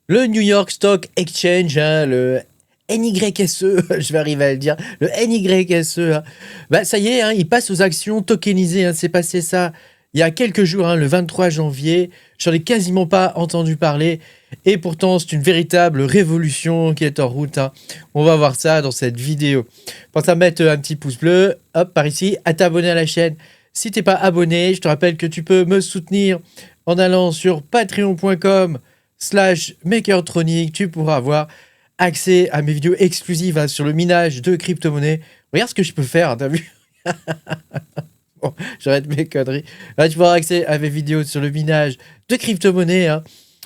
Le New York Stock Exchange, hein, le NYSE, je vais arriver à le dire, le NYSE, hein, bah, ça y est, hein, il passe aux actions tokenisées. Hein, c'est passé ça il y a quelques jours, hein, le 23 janvier. J'en ai quasiment pas entendu parler. Et pourtant, c'est une véritable révolution qui est en route. Hein. On va voir ça dans cette vidéo. Pense à mettre un petit pouce bleu, hop, par ici, à t'abonner à la chaîne. Si t'es pas abonné, je te rappelle que tu peux me soutenir en allant sur patreon.com/makertronic. Tu pourras avoir accès à mes vidéos exclusives, hein, sur le minage de crypto-monnaies. Regarde ce que je peux faire, t'as vu? Bon, j'arrête mes conneries. Là, tu pourras avoir accès à mes vidéos sur le minage de crypto-monnaies. Hein.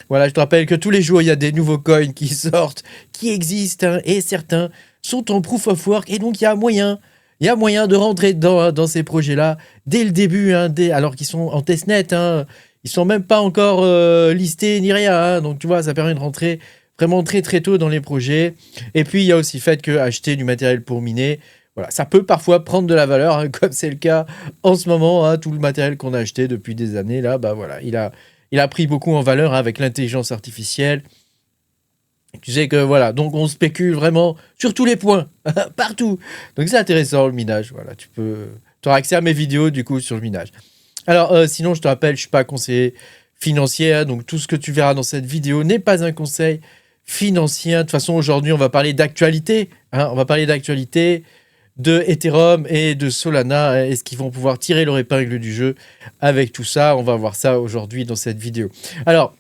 Voilà, je te rappelle que tous les jours, il y a des nouveaux coins qui sortent, qui existent, hein, et certains sont en proof of work. Et donc, il y a moyen de rentrer dans ces projets-là dès le début, hein, alors qu'ils sont en testnet. Hein. Ils sont même pas encore listés ni rien. Hein. Donc, tu vois, ça permet de rentrer vraiment très très tôt dans les projets. Et puis, il y a aussi le fait que acheter du matériel pour miner, voilà, ça peut parfois prendre de la valeur, hein, comme c'est le cas en ce moment. Hein, tout le matériel qu'on a acheté depuis des années, là, bah voilà, il a pris beaucoup en valeur, hein, avec l'intelligence artificielle. Tu sais que voilà, donc on spécule vraiment sur tous les points, partout. Donc c'est intéressant le minage. Voilà, tu auras accès à mes vidéos du coup sur le minage. Alors sinon, je te rappelle, je suis pas conseiller financier, hein, donc tout ce que tu verras dans cette vidéo n'est pas un conseil financier. De toute façon, aujourd'hui, on va parler d'actualité. Hein, on va parler d'actualité de Ethereum et de Solana. Est-ce qu'ils vont pouvoir tirer leur épingle du jeu avec tout ça? On va voir ça aujourd'hui dans cette vidéo. Alors,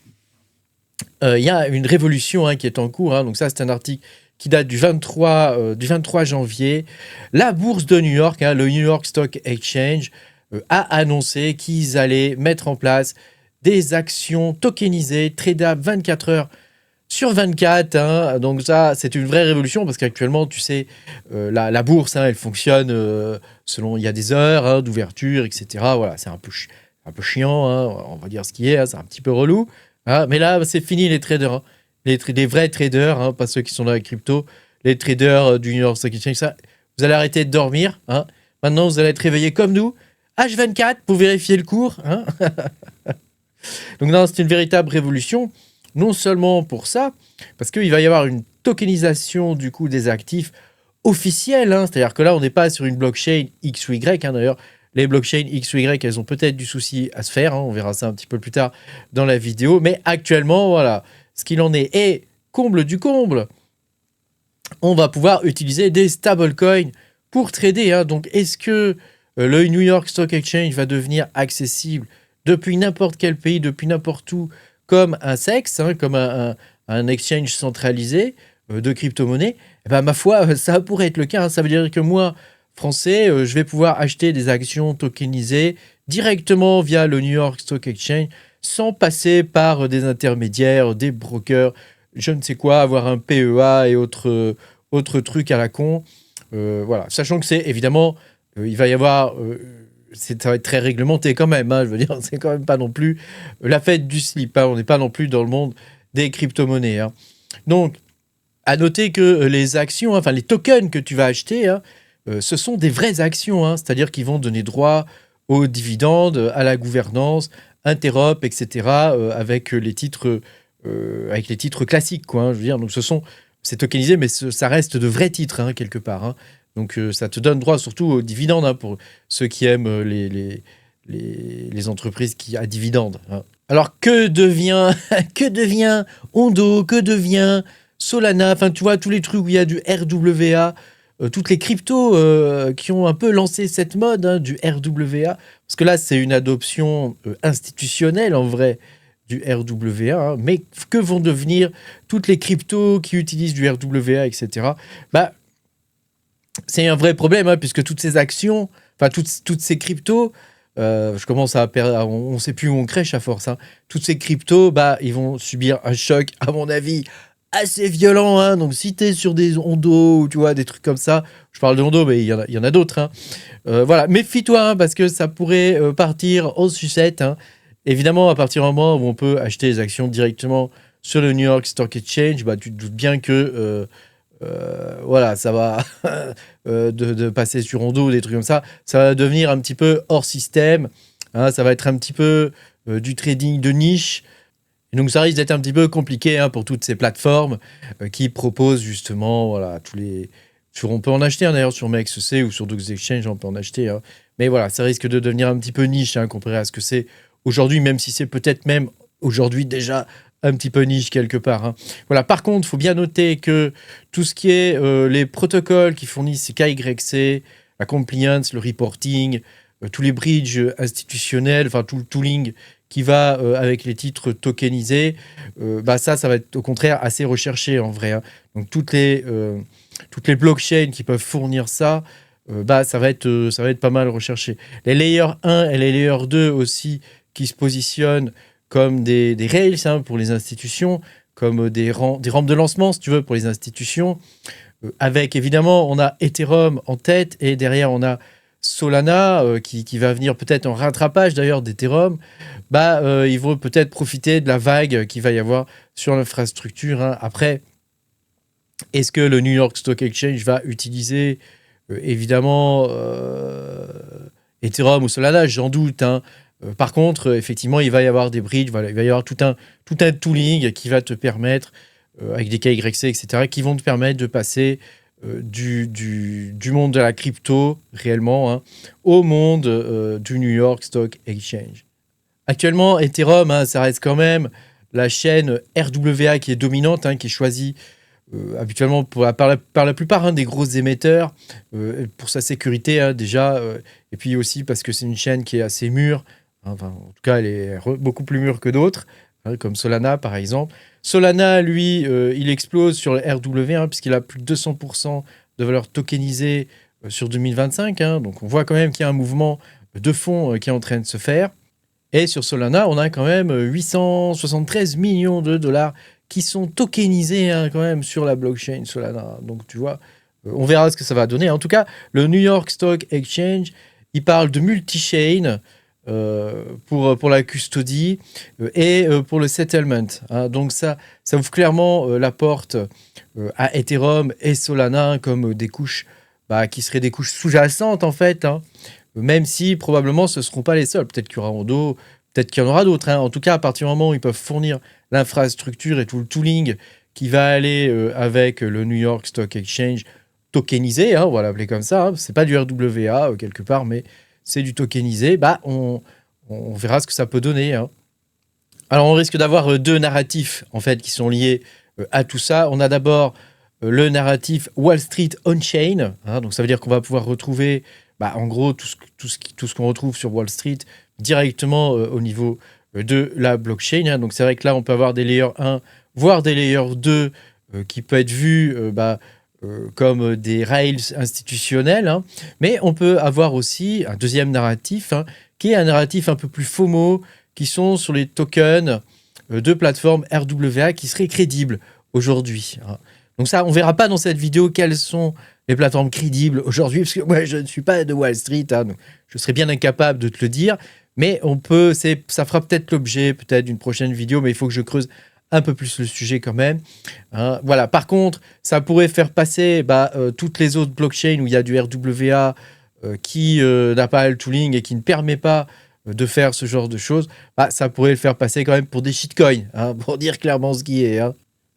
il y a une révolution, hein, qui est en cours. Hein, donc ça, c'est un article qui date du 23 janvier. La bourse de New York, hein, le New York Stock Exchange, a annoncé qu'ils allaient mettre en place des actions tokenisées, tradables 24 heures sur 24. Hein. Donc ça, c'est une vraie révolution parce qu'actuellement, tu sais, la bourse, hein, elle fonctionne selon, il y a des heures, hein, d'ouverture, etc. Voilà, c'est un peu chiant, hein, on va dire ce qui est, hein, c'est un petit peu relou. Hein. Mais là, c'est fini les traders, hein. Les vrais traders, hein, pas ceux qui sont dans la crypto, les traders du New York Stock Exchange, ça, vous allez arrêter de dormir. Hein. Maintenant, vous allez être réveillés comme nous, H24, pour vérifier le cours. Hein. Donc non, c'est une véritable révolution. Non seulement pour ça, parce qu'il va y avoir une tokenisation du coup des actifs officiels. Hein, c'est-à-dire que là, on n'est pas sur une blockchain X ou Y. Hein, d'ailleurs, les blockchains X ou Y, elles ont peut-être du souci à se faire. Hein, on verra ça un petit peu plus tard dans la vidéo. Mais actuellement, voilà, ce qu'il en est. Et comble du comble, on va pouvoir utiliser des stablecoins pour trader. Hein. Donc, est-ce que le New York Stock Exchange va devenir accessible depuis n'importe quel pays, depuis n'importe où, comme un SEX, hein, comme un exchange centralisé de crypto-monnaies? Eh ben, ma foi, ça pourrait être le cas. Hein. Ça veut dire que moi, français, je vais pouvoir acheter des actions tokenisées directement via le New York Stock Exchange sans passer par des intermédiaires, des brokers, je ne sais quoi, avoir un PEA et autres trucs à la con. Voilà. Sachant que c'est évidemment, il va y avoir... ça va être très réglementé quand même, hein, je veux dire, c'est quand même pas non plus la fête du slip, hein, on n'est pas non plus dans le monde des crypto-monnaies. Hein. Donc, à noter que les actions, enfin les tokens que tu vas acheter, hein, ce sont des vraies actions, hein, c'est-à-dire qu'ils vont donner droit aux dividendes, à la gouvernance, interop, etc., avec les titres classiques, quoi. Hein, je veux dire, donc c'est tokenisé, mais ça reste de vrais titres, hein, quelque part. Hein. Donc ça te donne droit surtout aux dividendes, hein, pour ceux qui aiment les entreprises à dividendes. Hein. Alors que devient Ondo, que devient Solana, enfin tu vois, tous les trucs où il y a du RWA, toutes les cryptos qui ont un peu lancé cette mode, hein, du RWA, parce que là c'est une adoption institutionnelle en vrai du RWA, hein, mais que vont devenir toutes les cryptos qui utilisent du RWA, etc. Bah, c'est un vrai problème, hein, puisque toutes ces actions, enfin toutes ces cryptos, je commence à perdre, on ne sait plus où on crèche à force. Hein. Toutes ces cryptos, bah, ils vont subir un choc, à mon avis, assez violent. Hein. Donc, si tu es sur des Ondo, ou tu vois, des trucs comme ça, je parle de Ondo, mais il y en a d'autres. Hein. Voilà, méfie-toi, hein, parce que ça pourrait partir en sucette. Hein. Évidemment, à partir du moment où on peut acheter les actions directement sur le New York Stock Exchange, bah, tu te doutes bien que voilà, ça va de passer sur Ondo ou des trucs comme ça va devenir un petit peu hors système. Hein, ça va être un petit peu du trading de niche. Et donc ça risque d'être un petit peu compliqué pour toutes ces plateformes qui proposent justement, voilà, on peut en acheter d'ailleurs sur MexC ou sur d'autres exchanges, on peut en acheter. Mais voilà, ça risque de devenir un petit peu niche comparé à ce que c'est aujourd'hui, même si c'est peut-être même aujourd'hui déjà un petit peu niche quelque part. Voilà. Par contre, il faut bien noter que tout ce qui est les protocoles qui fournissent KYC, la compliance, le reporting, tous les bridges institutionnels, enfin tout le tooling qui va avec les titres tokenisés, ça va être au contraire assez recherché en vrai. Donc toutes les blockchains qui peuvent fournir ça, ça va être pas mal recherché. Les Layer 1 et les Layer 2 aussi qui se positionnent comme des rails pour les institutions, comme des rampes de lancement, si tu veux, pour les institutions. Avec, évidemment, on a Ethereum en tête et derrière, on a Solana qui va venir peut-être en rattrapage d'ailleurs d'Ethereum. Ils vont peut-être profiter de la vague qu'il va y avoir sur l'infrastructure. Après, est-ce que le New York Stock Exchange va utiliser évidemment Ethereum ou Solana? J'en doute. Par contre, effectivement, il va y avoir des bridges, voilà, il va y avoir tout un tooling qui va te permettre, avec des KYC, etc., qui vont te permettre de passer du monde de la crypto, réellement, au monde du New York Stock Exchange. Actuellement, Ethereum, ça reste quand même la chaîne RWA qui est dominante, qui est choisie habituellement par la plupart des gros émetteurs, pour sa sécurité déjà, et puis aussi parce que c'est une chaîne qui est assez mûre. Enfin, en tout cas, elle est beaucoup plus mûre que d'autres, comme Solana par exemple. Solana, lui, il explose sur le RW, puisqu'il a plus de 200% de valeur tokenisée sur 2025. Donc on voit quand même qu'il y a un mouvement de fond qui est en train de se faire. Et sur Solana, on a quand même 873 millions de dollars qui sont tokenisés quand même sur la blockchain Solana. Donc tu vois, on verra ce que ça va donner. En tout cas, le New York Stock Exchange, il parle de multi-chain pour la custody et pour le settlement. Donc ça ouvre clairement la porte à Ethereum et Solana comme des couches qui seraient des couches sous-jacentes en fait. Même si probablement ce ne seront pas les seuls. Peut-être qu'il y aura Ondo, peut-être qu'il y en aura d'autres. En tout cas, à partir du moment où ils peuvent fournir l'infrastructure et tout le tooling qui va aller avec le New York Stock Exchange tokenisé, on va l'appeler comme ça. C'est pas du RWA quelque part, mais c'est du tokenisé. On verra ce que ça peut donner. Alors, on risque d'avoir deux narratifs en fait qui sont liés à tout ça. On a d'abord le narratif Wall Street on-chain. Donc, ça veut dire qu'on va pouvoir retrouver en gros tout ce qu'on retrouve sur Wall Street directement au niveau de la blockchain. Donc c'est vrai que là on peut avoir des layers 1 voire des layers 2 qui peut être vus comme des rails institutionnels, mais on peut avoir aussi un deuxième narratif qui est un narratif un peu plus FOMO, qui sont sur les tokens de plateformes RWA qui seraient crédibles aujourd'hui. Donc ça, on verra pas dans cette vidéo quelles sont les plateformes crédibles aujourd'hui, parce que moi, je ne suis pas de Wall Street, donc je serais bien incapable de te le dire, mais ça fera peut-être l'objet d'une prochaine vidéo, mais il faut que je creuse un peu plus le sujet quand même. Voilà. Par contre, ça pourrait faire passer toutes les autres blockchains où il y a du RWA qui n'a pas le tooling et qui ne permet pas de faire ce genre de choses, ça pourrait le faire passer quand même pour des shitcoins, pour dire clairement ce qui est.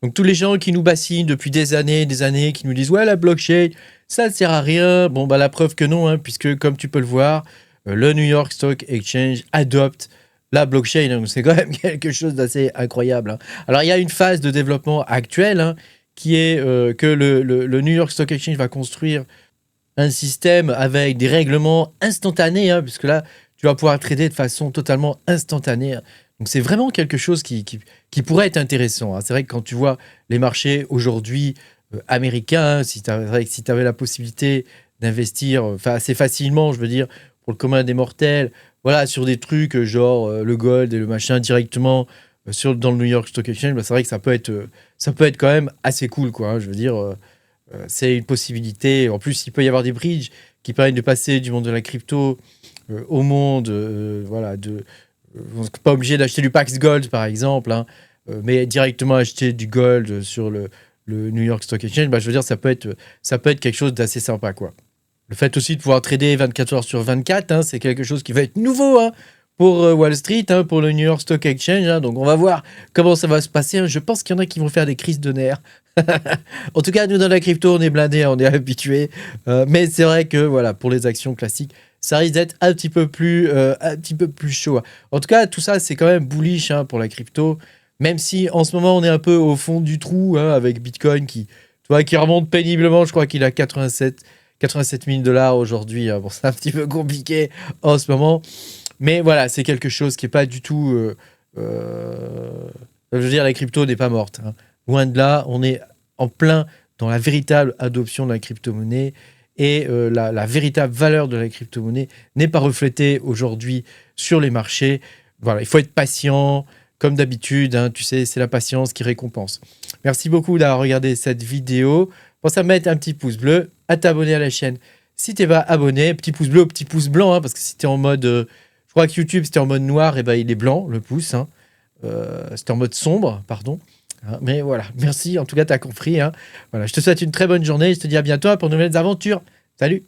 Donc tous les gens qui nous bassinent depuis des années, qui nous disent « Ouais, la blockchain, ça ne sert à rien ». Bon, la preuve que non, puisque comme tu peux le voir, le New York Stock Exchange adopte la blockchain. Donc c'est quand même quelque chose d'assez incroyable. Alors il y a une phase de développement actuelle qui est que le New York Stock Exchange va construire un système avec des règlements instantanés, puisque là, tu vas pouvoir trader de façon totalement instantanée. Donc c'est vraiment quelque chose qui pourrait être intéressant. C'est vrai que quand tu vois les marchés aujourd'hui américains, si tu avais la possibilité d'investir assez facilement, je veux dire, pour le commun des mortels, voilà, sur des trucs genre le gold et le machin directement dans le New York Stock Exchange, c'est vrai que ça peut être quand même assez cool, quoi. Je veux dire, c'est une possibilité. En plus, il peut y avoir des bridges qui permettent de passer du monde de la crypto au monde, voilà, on n'est pas obligé d'acheter du Pax Gold, par exemple, mais directement acheter du gold sur le New York Stock Exchange, je veux dire, ça peut être quelque chose d'assez sympa, quoi. Le fait aussi de pouvoir trader 24 heures sur 24, c'est quelque chose qui va être nouveau pour Wall Street, hein, pour le New York Stock Exchange. Hein, donc on va voir comment ça va se passer. Hein. Je pense qu'il y en a qui vont faire des crises de nerfs. En tout cas, nous dans la crypto, on est blindés, on est habitués. Mais c'est vrai que voilà, pour les actions classiques, ça risque d'être un petit peu plus chaud. Hein. En tout cas, tout ça, c'est quand même bullish hein, pour la crypto. Même si en ce moment, on est un peu au fond du trou hein, avec Bitcoin qui remonte péniblement. Je crois qu'il a 87 000 $ aujourd'hui. Hein. Bon, c'est un petit peu compliqué en ce moment. Mais voilà, c'est quelque chose qui n'est pas du tout... je veux dire, la crypto n'est pas morte. Hein. Loin de là, on est en plein dans la véritable adoption de la crypto-monnaie et la véritable valeur de la crypto-monnaie n'est pas reflétée aujourd'hui sur les marchés. Voilà, il faut être patient, comme d'habitude, hein, tu sais, c'est la patience qui récompense. Merci beaucoup d'avoir regardé cette vidéo. Pense à mettre un petit pouce bleu, à t'abonner à la chaîne si tu n'es pas abonné. Petit pouce bleu, petit pouce blanc, hein, parce que si tu es en mode... je crois que YouTube, c'était en mode noir, et ben il est blanc, le pouce. Hein. C'était en mode sombre, pardon. Mais voilà, merci, en tout cas, tu as compris. Hein. Voilà, je te souhaite une très bonne journée. Je te dis à bientôt pour de nouvelles aventures. Salut!